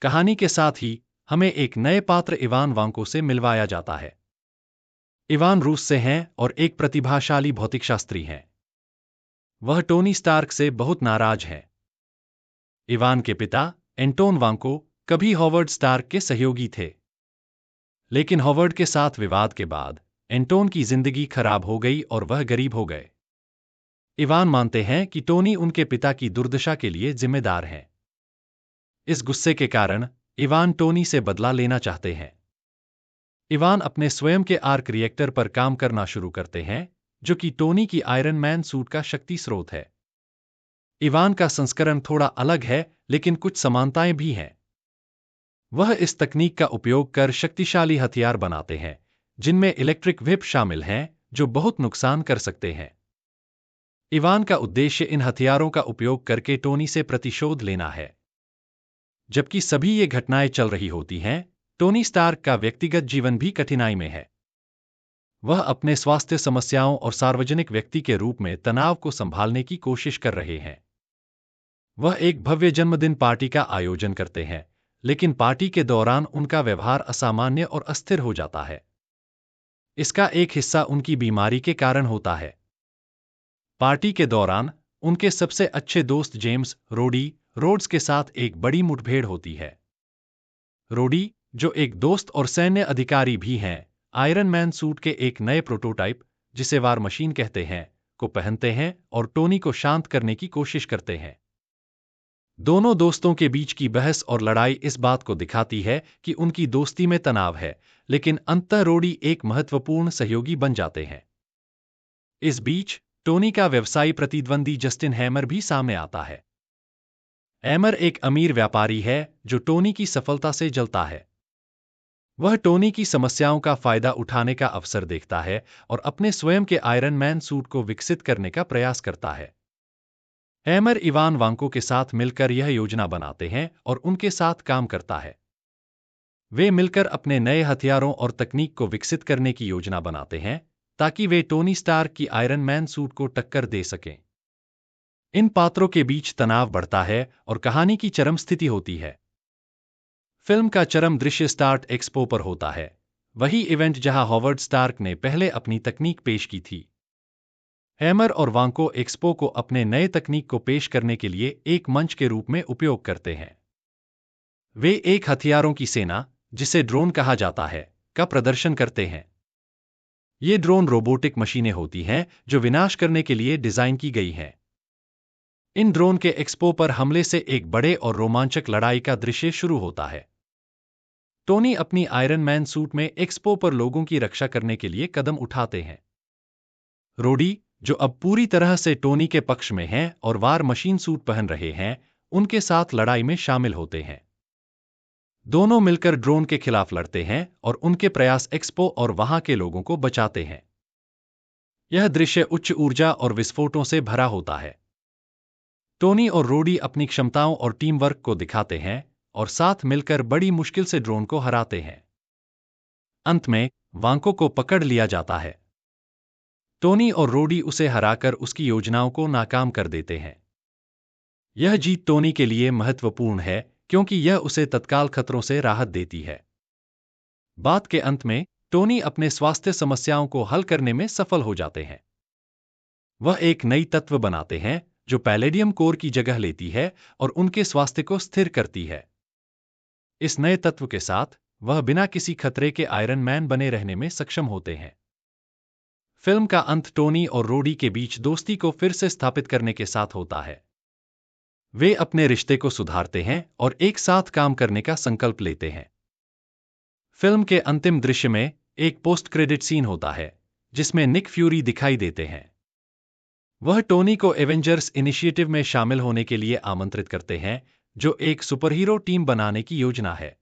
कहानी के साथ ही हमें एक नए पात्र इवान वांको से मिलवाया जाता है। इवान रूस से हैं और एक प्रतिभाशाली भौतिकशास्त्री हैं। वह टोनी स्टार्क से बहुत नाराज हैं। इवान के पिता एंटोन वांको कभी हॉवर्ड स्टार्क के सहयोगी थे, लेकिन हॉवर्ड के साथ विवाद के बाद एंटोन की जिंदगी खराब हो गई और वह गरीब हो गए। इवान मानते हैं कि टोनी उनके पिता की दुर्दशा के लिए जिम्मेदार हैं। इस गुस्से के कारण इवान टोनी से बदला लेना चाहते हैं। इवान अपने स्वयं के आर्क रिएक्टर पर काम करना शुरू करते हैं, जो कि टोनी की आयरन मैन सूट का शक्ति स्रोत है। इवान का संस्करण थोड़ा अलग है, लेकिन कुछ समानताएं भी हैं। वह इस तकनीक का उपयोग कर शक्तिशाली हथियार बनाते हैं, जिनमें इलेक्ट्रिक व्हिप शामिल हैं, जो बहुत नुकसान कर सकते हैं। इवान का उद्देश्य इन हथियारों का उपयोग करके टोनी से प्रतिशोध लेना है। जबकि सभी ये घटनाएं चल रही होती हैं, टोनी स्टार्क का व्यक्तिगत जीवन भी कठिनाई में है। वह अपने स्वास्थ्य समस्याओं और सार्वजनिक व्यक्ति के रूप में तनाव को संभालने की कोशिश कर रहे हैं। वह एक भव्य जन्मदिन पार्टी का आयोजन करते हैं, लेकिन पार्टी के दौरान उनका व्यवहार असामान्य और अस्थिर हो जाता है। इसका एक हिस्सा उनकी बीमारी के कारण होता है। पार्टी के दौरान उनके सबसे अच्छे दोस्त जेम्स रोडी रोड्स के साथ एक बड़ी मुठभेड़ होती है। रोडी, जो एक दोस्त और सैन्य अधिकारी भी हैं, आयरन मैन सूट के एक नए प्रोटोटाइप, जिसे वार मशीन कहते हैं, को पहनते हैं और टोनी को शांत करने की कोशिश करते हैं। दोनों दोस्तों के बीच की बहस और लड़ाई इस बात को दिखाती है कि उनकी दोस्ती में तनाव है, लेकिन अंततः रोडी एक महत्वपूर्ण सहयोगी बन जाते हैं। इस बीच टोनी का व्यवसायी प्रतिद्वंदी जस्टिन हैमर भी सामने आता है। हैमर एक अमीर व्यापारी है जो टोनी की सफलता से जलता है। वह टोनी की समस्याओं का फायदा उठाने का अवसर देखता है और अपने स्वयं के आयरन मैन सूट को विकसित करने का प्रयास करता है। हैमर इवान वांको के साथ मिलकर यह योजना बनाते हैं और उनके साथ काम करता है। वे मिलकर अपने नए हथियारों और तकनीक को विकसित करने की योजना बनाते हैं, ताकि वे टोनी स्टार्क की आयरन मैन सूट को टक्कर दे सकें। इन पात्रों के बीच तनाव बढ़ता है और कहानी की चरम स्थिति होती है। फिल्म का चरम दृश्य स्टार्ट एक्सपो पर होता है, वही इवेंट जहां हॉवर्ड स्टार्क ने पहले अपनी तकनीक पेश की थी। हैमर और वांको एक्सपो को अपने नए तकनीक को पेश करने के लिए एक मंच के रूप में उपयोग करते हैं। वे एक हथियारों की सेना, जिसे ड्रोन कहा जाता है, का प्रदर्शन करते हैं। ये ड्रोन रोबोटिक मशीनें होती हैं जो विनाश करने के लिए डिजाइन की गई हैं। इन ड्रोन के एक्सपो पर हमले से एक बड़े और रोमांचक लड़ाई का दृश्य शुरू होता है। टोनी अपनी आयरन मैन सूट में एक्सपो पर लोगों की रक्षा करने के लिए कदम उठाते हैं। रोडी, जो अब पूरी तरह से टोनी के पक्ष में हैं और वार मशीन सूट पहन रहे हैं, उनके साथ लड़ाई में शामिल होते हैं। दोनों मिलकर ड्रोन के खिलाफ लड़ते हैं और उनके प्रयास एक्सपो और वहां के लोगों को बचाते हैं। यह दृश्य उच्च ऊर्जा और विस्फोटों से भरा होता है। टोनी और रोडी अपनी क्षमताओं और टीम वर्क को दिखाते हैं और साथ मिलकर बड़ी मुश्किल से ड्रोन को हराते हैं। अंत में वांको को पकड़ लिया जाता है। टोनी और रोडी उसे हराकर उसकी योजनाओं को नाकाम कर देते हैं। यह जीत टोनी के लिए महत्वपूर्ण है, क्योंकि यह उसे तत्काल खतरों से राहत देती है। बात के अंत में टोनी अपने स्वास्थ्य समस्याओं को हल करने में सफल हो जाते हैं। वह एक नई तत्व बनाते हैं जो पैलेडियम कोर की जगह लेती है और उनके स्वास्थ्य को स्थिर करती है। इस नए तत्व के साथ वह बिना किसी खतरे के आयरन मैन बने रहने में सक्षम होते हैं। फिल्म का अंत टोनी और रोडी के बीच दोस्ती को फिर से स्थापित करने के साथ होता है। वे अपने रिश्ते को सुधारते हैं और एक साथ काम करने का संकल्प लेते हैं। फिल्म के अंतिम दृश्य में एक पोस्ट क्रेडिट सीन होता है, जिसमें निक फ्यूरी दिखाई देते हैं। वह टोनी को एवेंजर्स इनिशिएटिव में शामिल होने के लिए आमंत्रित करते हैं, जो एक सुपरहीरो टीम बनाने की योजना है।